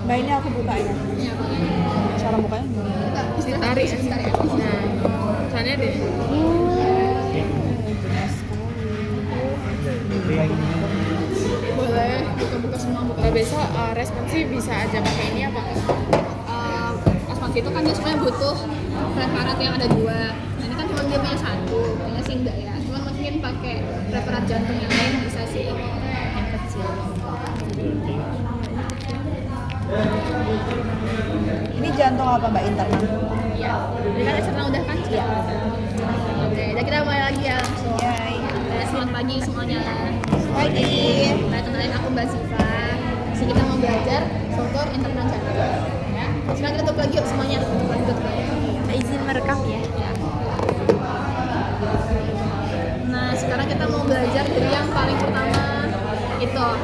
Mbak ini aku buka ya. Iya, boleh. Cara bukanya gimana? Ditarik ya. Nah, soalnya deh. Jelas sekali. Boleh buka-buka semua buka. Besok responsi bisa aja pakai ini apa? Responsi itu kan dia sebenarnya butuh preparat yang ada 2. Nah, ini kan cuma dia punya 1, kayaknya sih enggak ya. Cuma mungkin pakai preparat jantung yang lain bisa sih, yang kecil. Ini jantung apa Mbak internal? Iya. Ini kan eksternal udah kan? Iya. Oke, jadi kita mulai lagi ya langsung. Yay. Selamat pagi semuanya. Pagi. Nah, kenalin aku Mbak Siva. Di sini kita mau belajar struktur internal jantung. Ya. Sekarang kita tutup lagi yuk semuanya. Tutup lagi. Izin merekam ya. Nah, sekarang kita mau belajar dari yang paling pertama itu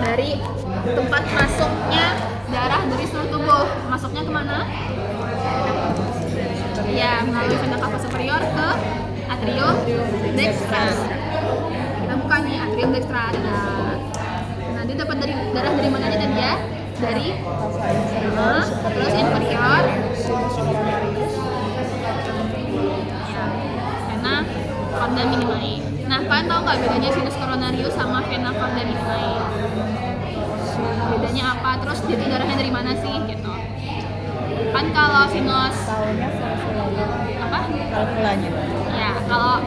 dari tempat masuknya darah dari seluruh tubuh. Masuknya kemana? Ya, melalui vena cava superior ke atrium dextra. Kita buka nih atrium dextra. Nah, dia dapat dari darah dari mana aja tadi ya? Dari terus inferior. Ya, vena cava minimi. Nah, kalian tahu nggak bedanya sinus coronarius sama vena cava minimi? Bedanya apa? Terus dia tuh darahnya dari mana sih? Gitu. Kan kalau sinus Tahunya formulanya. apa? Kalkulanya. Ya, kalau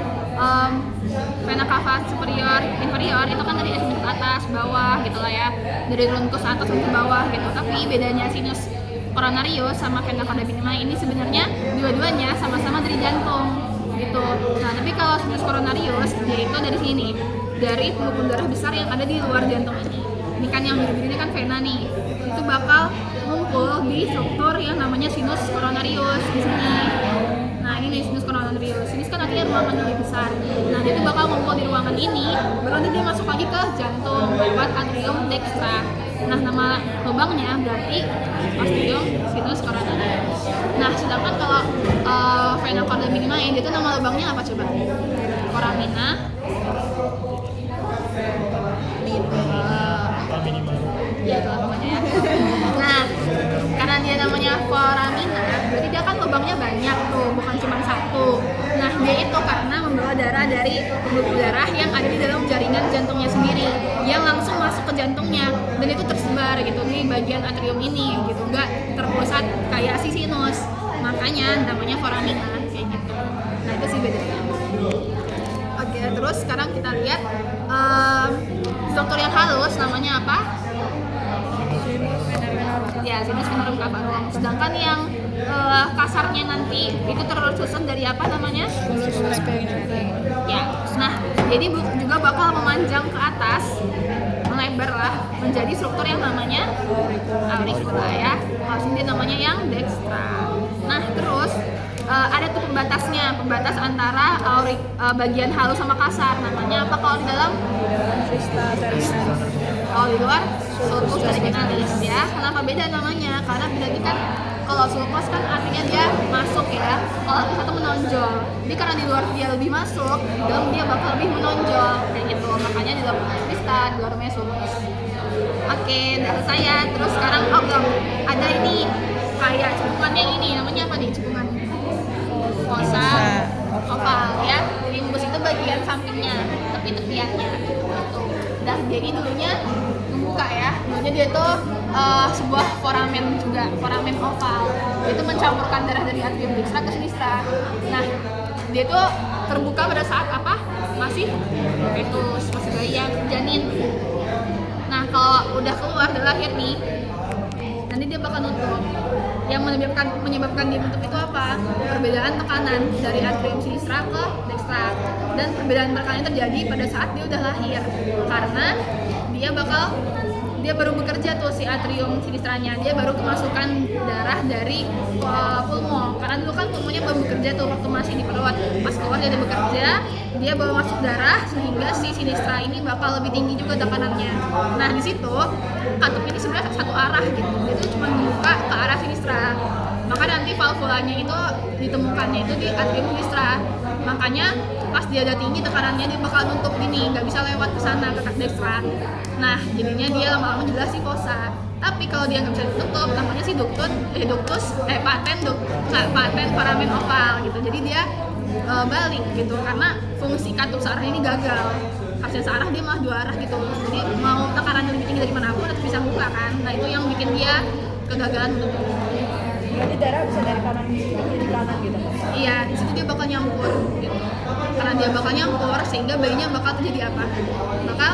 vena cava superior, inferior itu kan dari atas ke atas, bawah gitu lah ya. Dari runkus atas ke bawah gitu. Tapi bedanya sinus coronarius sama vena cava minimi ini sebenarnya dua-duanya sama-sama dari jantung gitu. Nah, tapi kalau sinus coronarius dia itu dari sini, dari pembuluh darah besar yang ada di luar jantung ini. Ini kan yang biru-biru ini kan vena nih. Itu bakal ngumpul di struktur yang namanya sinus coronarius di sini. Nah, ini nih sinus coronarius. Sinus kan artinya ruangan yang lebih besar. Nah, dia tuh bakal ngumpul di ruangan ini, baru nanti dia masuk lagi ke jantung lewat atrium dextra. Nah, nama lubangnya berarti ostium sinus coronarius. Nah, sedangkan kalau vena cava minimi dia tuh nama lubangnya apa coba? Foramina. Ya, itu lah pokoknya ya. Nah, karena dia namanya foramina, berarti dia kan lubangnya banyak tuh, bukan cuma 1. Nah, dia itu karena membawa darah dari pembuluh darah yang ada di dalam jaringan jantungnya sendiri, yang langsung masuk ke jantungnya, dan itu tersebar gitu di bagian atrium ini gitu, nggak terpusat kayak si sinus. Makanya namanya foramina kayak gitu. Nah, itu sih bedanya. Oke, terus sekarang kita lihat struktur yang halus namanya apa? Ya, sinus venerum cavarum. Sedangkan yang kasarnya nanti itu tersusun dari apa namanya? Ya, nah jadi juga bakal memanjang ke atas, melebar lah menjadi struktur yang namanya auricula ya. Kalau sini namanya yang dextra. Nah terus ada tuh pembatasnya, pembatas antara bagian halus sama kasar. Namanya apa kalau di dalam? Kalau di luar sulcus terminalis ya. Kenapa beda namanya? Karena beda ini kan kalau sulcus kan artinya dia masuk ya. Kalau yang satu menonjol. Jadi karena di luar dia lebih masuk, di dalam dia bakal lebih menonjol kayak gitu. Makanya di dalam krista, di luarnya sulcus. Oke, udah selesai ya. Terus sekarang belum ada ini kayak cekungannya ini. Namanya apa nih cekungan? Fossa oval ya. Limbus itu bagian sampingnya, tepi-tepiannya gitu. Dah jadi dulunya membuka ya. Dulunya dia tuh sebuah foramen juga, foramen oval. Itu mencampurkan darah dari atrium dextra ke sinistra. Nah, dia tuh terbuka pada saat apa? Masih fetus, masih bayi yang janin. Nah, kalau udah keluar, udah lahir nih, nanti dia bakal nutup. Yang menyebabkan dia nutup itu apa? Perbedaan tekanan dari atrium sinistra ke dextra. Dan perbedaan tekanan terjadi pada saat dia udah lahir. Karena dia baru bekerja tuh si atrium sinistranya, dia baru kemasukan darah dari pulmo. Karena dulu kan pulmonya belum bekerja tuh waktu masih di perut. Pas keluar dia udah bekerja, dia bawa masuk darah sehingga si sinistra ini bakal lebih tinggi juga tekanannya. Nah di situ katup ini sebenarnya satu arah gitu, dia tuh cuma membuka ke arah sinistra. Maka nanti valvulanya itu ditemukannya itu di atrium sinistra. Makanya pas dia udah tinggi tekanannya dia bakal nutup gini, nggak bisa lewat ke sana ke dextra. Nah jadinya dia lama-lama jelas si fossa. Tapi kalau dia nggak bisa ditutup, namanya sih paten foramen oval gitu. Jadi dia balik gitu karena fungsi katup searah ini gagal. Harusnya searah dia malah dua arah gitu. Jadi mau tekanannya lebih tinggi dari manapun tetap bisa buka kan. Nah itu yang bikin dia kegagalan menutup. Berarti darah bisa dari kanan kiri kanan gitu. Iya, di situ dia bakal nyampur gitu. Karena dia bakal nyampur sehingga bayinya bakal terjadi apa? Bakal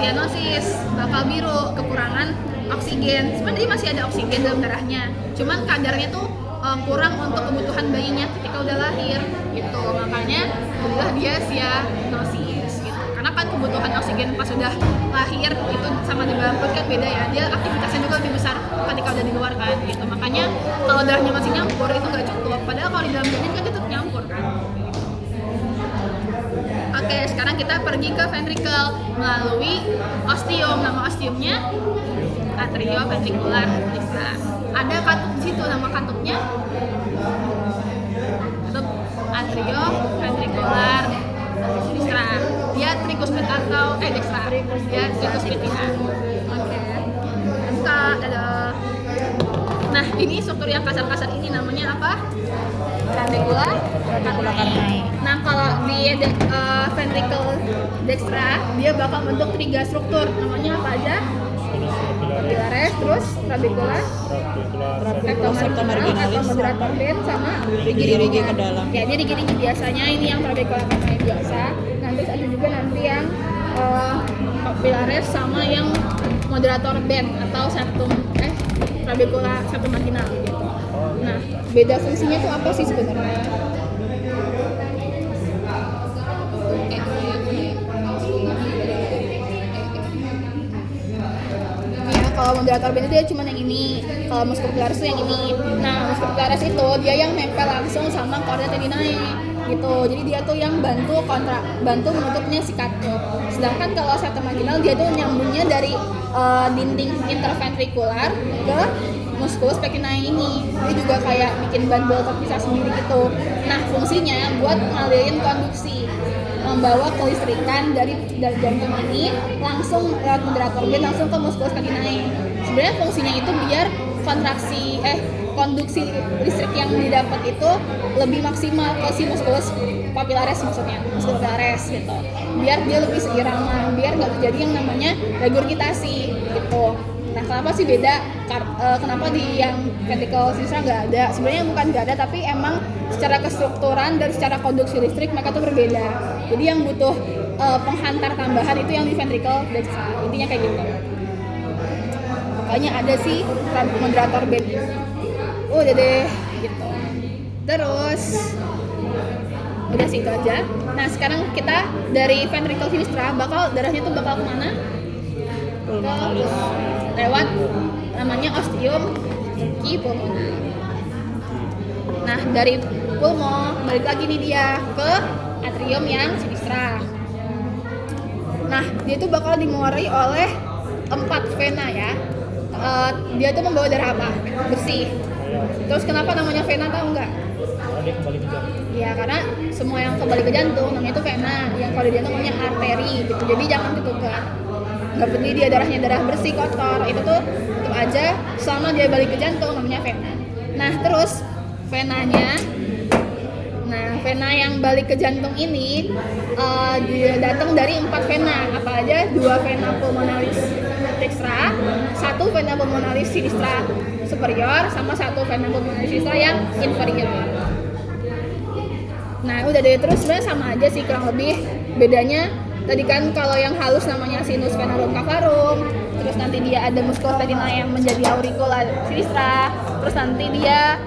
sianosis, bakal biru, kekurangan oksigen. Sebenarnya masih ada oksigen dalam darahnya. Cuman kadarnya tuh kurang untuk kebutuhan bayinya ketika udah lahir gitu. Makanya jadilah dia sianosis gitu. Karena kan kebutuhan oksigen pas udah lahir itu sama di dalam perut kan beda ya. Dia aktivitasnya juga lebih besar ketika udah di luar kan gitu. Makanya kalau darahnya masih nyampur itu nggak cukup. Padahal kalau di dalam janin kan itu nyampur kan. Oke, sekarang kita pergi ke ventricle melalui ostium. Nama ostiumnya atrioventricular dextra. Ada katup di situ, nama katupnya katup atrioventricular dextra. Dia tricuspid atau dextra. Dia tricuspid ya. Oke. Buka, dadah. Nah, ini struktur yang kasar-kasar ini namanya apa? Ventricular carinae. Nah, kalau di ventricle dextra dia bakal bentuk 3 struktur. Namanya apa aja? Papillaris, terus trabecular, septomarginal, atau moderator vein, sama Rigi ke dalam. Ya, ini rigi-rigi biasanya ini yang trabecular carinae biasa. Nanti ada juga nanti yang papillaris sama yang moderator vein atau trabecular septomarginal gitu. Nah, beda fungsinya tuh apa sih sebenarnya? Kalau moderator vein itu dia cuma yang ini, kalau muscularis itu yang ini. Nah, muscularis itu dia yang nempel langsung sama chordae tendineae gitu. Jadi dia tuh yang bantu menutupnya si katup. Sedangkan kalau septomarginal dia tuh nyambungnya dari dinding interventrikular ke musculus pectinae ini. Dia juga kayak bikin bandul terpisah sendiri gitu. Nah, fungsinya buat ngalirin konduksi, membawa kelistrikan dari jantung ini langsung lewat moderator vein langsung ke musculus pectinae. Sebenarnya fungsinya itu biar konduksi listrik yang didapat itu lebih maksimal ke si musculus papillaris, maksudnya musculus papillaris gitu. Biar dia lebih seirama, biar nggak terjadi yang namanya regurgitasi gitu. Nah, kenapa sih beda? Kenapa di yang ventricle sinistra nggak ada? Sebenarnya bukan nggak ada, tapi emang secara kestrukturan dan secara konduksi listrik mereka tuh berbeda. Jadi yang butuh penghantar tambahan itu yang di ventricle dextra. Intinya kayak gitu. Makanya ada sih moderator vein ini. Udah deh, gitu. Terus udah sih itu aja. Nah, sekarang kita dari ventricle sinistra darahnya tuh bakal kemana? Lewat namanya ostium pulmonae. Nah, dari pulmo balik lagi nih dia ke atrium yang sinistra. Nah, dia tuh bakal dimuari oleh 4 vena ya. Dia tuh membawa darah apa? Bersih. Terus kenapa namanya vena, tahu nggak? Dia kembali ke jantung. Ya, karena semua yang kembali ke jantung namanya itu vena. Yang kalau di jantung namanya arteri gitu. Jadi jangan ditukar. Nggak peduli dia darah bersih, kotor, itu tuh aja selama dia balik ke jantung namanya vena. Nah, terus vena yang balik ke jantung ini dia datang dari 4 vena. Apa aja? 2 vena pulmonalis dextra, 1 vena pulmonalis sinistra superior, sama 1 vena pulmonalis sinistra yang inferior. Nah, udah deh, terus sebenarnya sama aja sih kurang lebih. Bedanya tadi kan kalau yang halus namanya sinus venarum cavarum, terus nanti dia ada musculus pectinae yang menjadi auricula sinistra, terus nanti dia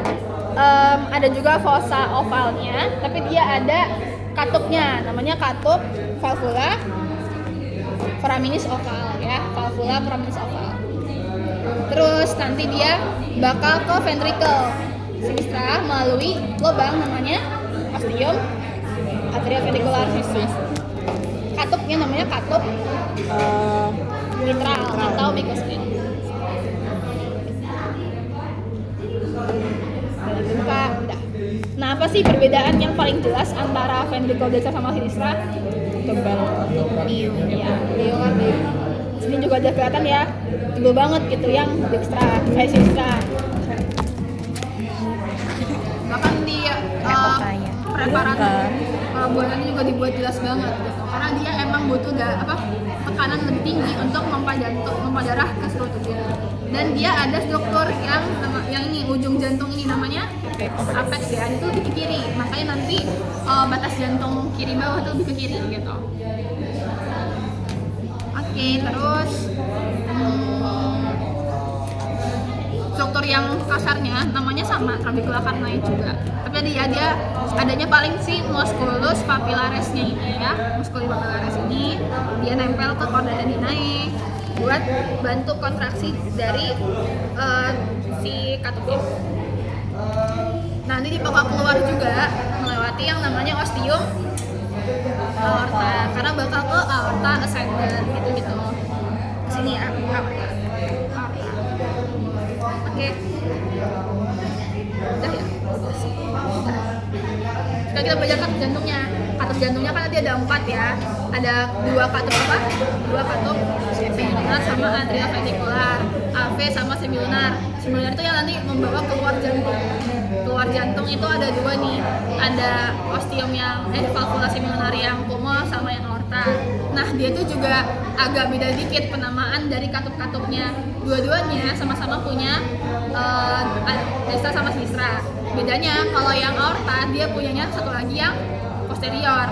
ada juga fossa ovalnya, tapi dia ada katupnya, namanya katup valvula foraminis oval ya, valvula foraminis oval. Terus nanti dia bakal ke ventricle sinistra melalui lubang namanya ostium atrioventricular sinistra. Katupnya namanya katup mitral atau bicostin. Buka, udah. Nah, apa sih perbedaan yang paling jelas antara ventricle dextra sama sinistra? Tebal. Mio ya, Mio kan di sini juga ada kelihatan ya, tebal banget gitu yang dextra, sinistra. Bahkan di preparat buatannya juga dibuat jelas banget gitu. Karena dia emang butuh tekanan lebih tinggi untuk memompa darah ke seluruh tubuh. Dan dia ada struktur yang ini ujung jantung ini namanya apex ya, itu lebih ke kiri. Makanya nanti batas jantung kiri bawah itu lebih ke kiri gitu. Oke, terus struktur yang kasarnya namanya sama trabecula carnea juga. Tapi dia adanya paling si musculus papillaresnya ini ya. Musculus papillares ini dia nempel ke chorda dentinae buat bantu kontraksi dari si katupnya. Nanti bakal keluar juga melewati yang namanya ostium aorta karena bakal ke aorta ascendens gitu-gitu. Sini ya, aorta. Oke. Udah ya? Udah. Sekarang kita belajar katup jantungnya. Katup jantungnya kan ada 4 ya. Ada 2 katup apa? 2 katup semilunar sama atrioventricular. AV sama semilunar. Semilunar itu yang nanti membawa keluar jantung. Keluar jantung itu ada 2 nih. Ada ostium yang valvula semilunar yang pulmo sama yang aorta. Nah, dia tuh juga agak beda dikit penamaan dari katup-katupnya. Dua-duanya sama-sama punya dextra sama sinistra. Bedanya kalau yang aorta dia punyanya satu lagi yang posterior.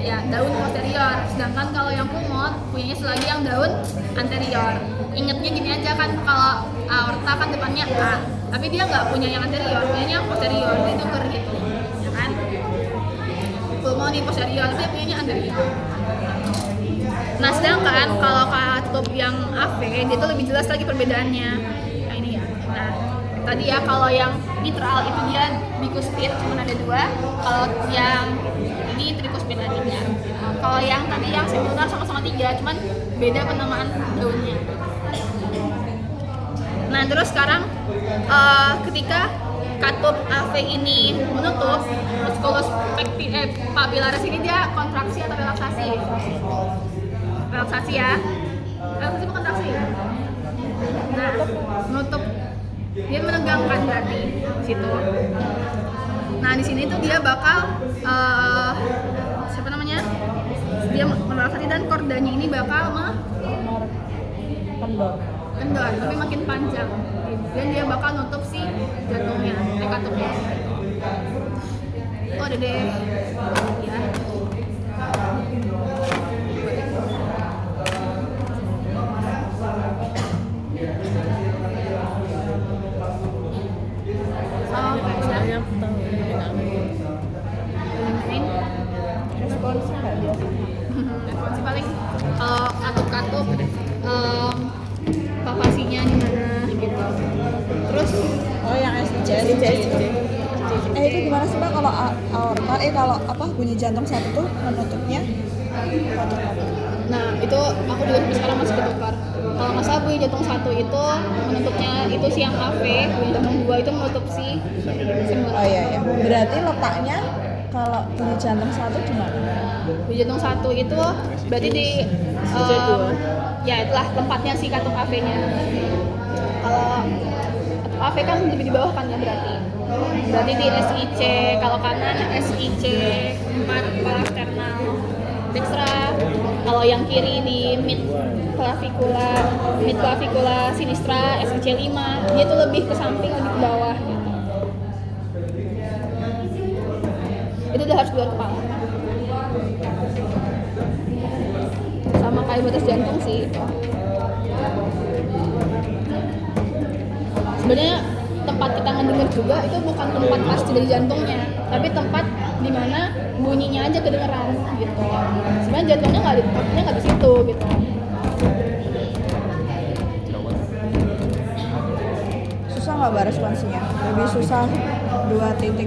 Ya, daun posterior. Sedangkan kalau yang pulmon punyanya satu lagi yang daun anterior. Ingatnya gini aja kan, kalau aorta kan depannya A, tapi dia nggak punya yang anterior, punyanya yang posterior, dia tuker gitu, ya kan? Pulmon di posterior, dia punyanya anterior. Nah, sedangkan kalau katup yang AV dia tuh lebih jelas lagi perbedaannya. Nah, ini ya. Nah, tadi ya kalau yang mitral itu dia bicuspid cuma ada 2, kalau yang ini tricuspid ada 3. Kalau yang tadi yang semilunar sama-sama 3, cuman beda penamaan daunnya. Nah, terus sekarang ketika katup AV ini menutup, musculus papillaris ini dia kontraksi atau relaksasi? Relaksasi ya. Relaksasi bukan kontraksi. Nah, menutup. Dia menegangkan berarti di situ. Nah, di sini tuh dia bakal dia merelaksasi dan kordanya ini bakal kendor, tapi makin panjang. Dan dia bakal nutup si jantungnya, katupnya. Oh, ada deh. Ya. Responsif paling katup-katup papasinya di mana gitu. Terus yang SJ. Itu gimana sih Mbak kalau aorta kalau bunyi jantung satu tuh menutupnya? Nah, itu aku juga sampai sekarang masih ketukar. Kalau nggak salah bunyi jantung 1 itu menutupnya itu si yang AV, bunyi jantung 2 itu menutup si semilunar. Oh iya. Berarti letaknya kalau bunyi jantung 1 di mana? Bunyi jantung 1 itu berarti di ya itulah tempatnya si katup AV-nya. Kalau katup AV kan lebih di bawah kan ya berarti di SIC, kalau kanan SIC 4 parasternal dextra, kalau yang kiri di mid clavicula sinistra SIC 5, dia tuh lebih ke samping, lebih ke bawah gitu. Itu udah harus keluar kepala. Sama kayak batas jantung sih. Sebenarnya tempat kita mendengar juga itu bukan tempat pasti dari jantungnya, tapi tempat di mana bunyinya aja kedengeran gitu. Sebenarnya jantungnya nggak di situ gitu. Susah nggak Mbak responsinya? Lebih susah 1.2.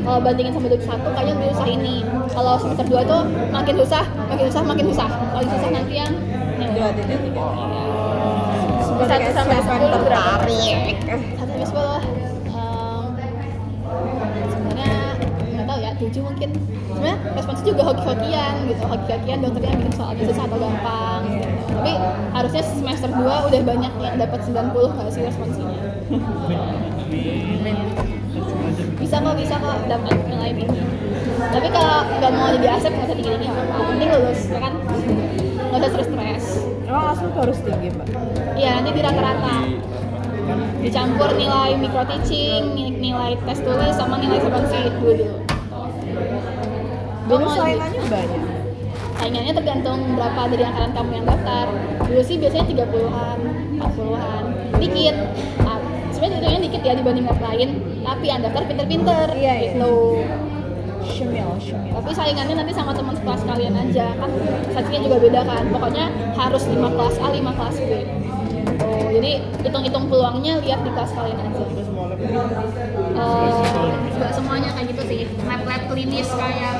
Kalau bandingin sama 1 kayaknya lebih susah ini. Kalau semester 2 tuh makin susah. Kalau susah nanti yang 2.3. 1 sampai 10 berapa? 1 maju mungkin. Sebenarnya responsnya juga hoki-hokian gitu, hoki-hokian dokternya bikin soalnya susah atau gampang gitu. Tapi harusnya semester 2 udah banyak yang dapat 90 nggak sih responsinya. Bisa kok dapat nilai tinggi. Tapi kalau nggak mau jadi asep nggak usah tinggi-tinggi apa-apa, penting lulus ya kan, nggak usah stres-stres. Emang asal tuh harus tinggi, Mbak? Iya, nanti di rata-rata dicampur nilai micro teaching, nilai tes tulis sama nilai responsi dulu. Dulu saingannya banyak. Saingannya tergantung berapa dari angkatan kamu yang daftar. Dulu sih biasanya 30-an, 40-an, dikit. Sebenarnya hitungnya dikit ya dibanding lab lain, tapi yang daftar pinter-pinter gitu. Syemil. Tapi saingannya nanti sama teman kelas kalian aja kan, sajinya juga beda kan. Pokoknya harus 5 kelas A, 5 kelas B. Oh, jadi hitung-hitung peluangnya lihat di kelas kalian aja. Gak semuanya kayak gitu sih. Lab klinis kayak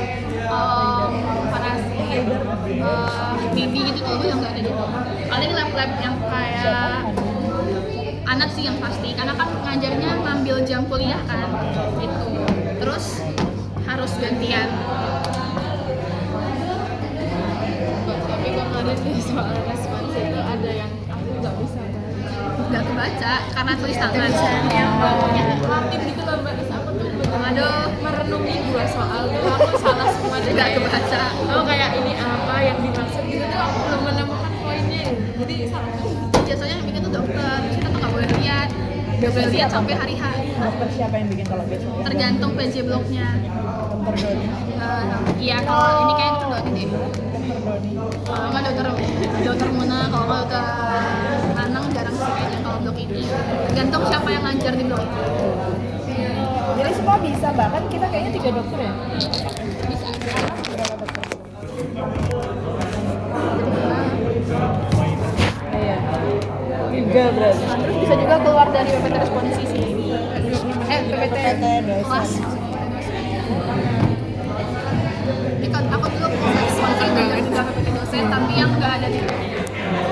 parasit, bibi gitu tuh yang nggak ada gitu. Paling lab yang kayak anak sih yang pasti, karena kan ngajarnya ngambil jam kuliah kan, gitu. Terus harus gantian. Tapi kemarin di soal respons itu ada yang aku nggak bisa Nggak kebaca karena tulis tangan. yang bawahnya latin gitu loh mbak. Terus aku tuh Aduh, merenungi 2 soal tuh aku salah semua deh. nggak kebaca. Oh kayak ini apa yang dimaksud gitu tuh aku belum menemukan poinnya. Jadi salah. Biasanya yang bikin tuh dokter, kita tuh nggak boleh lihat. Nggak boleh lihat sampai hari H. Dokter siapa yang bikin kalau besok? Tergantung PJ bloknya. Dokter Doni. Iya, kalau ini kayak dokter Doni deh. Dokter Doni. Kalau nggak dokter Muna, kalau nggak dokter Anang jarang sih kayaknya kalau blok ini. Tergantung siapa yang ngajar di blok itu. Jadi semua bisa, bahkan kita kayaknya 3 dokter ya? Bisa. Berapa dokter? Iya. 3 berarti. Nah, terus bisa juga keluar dari PPT responsi sih. PPT kelas. Ini kan aku dulu mau responsif juga PPT dosen, tapi yang nggak ada di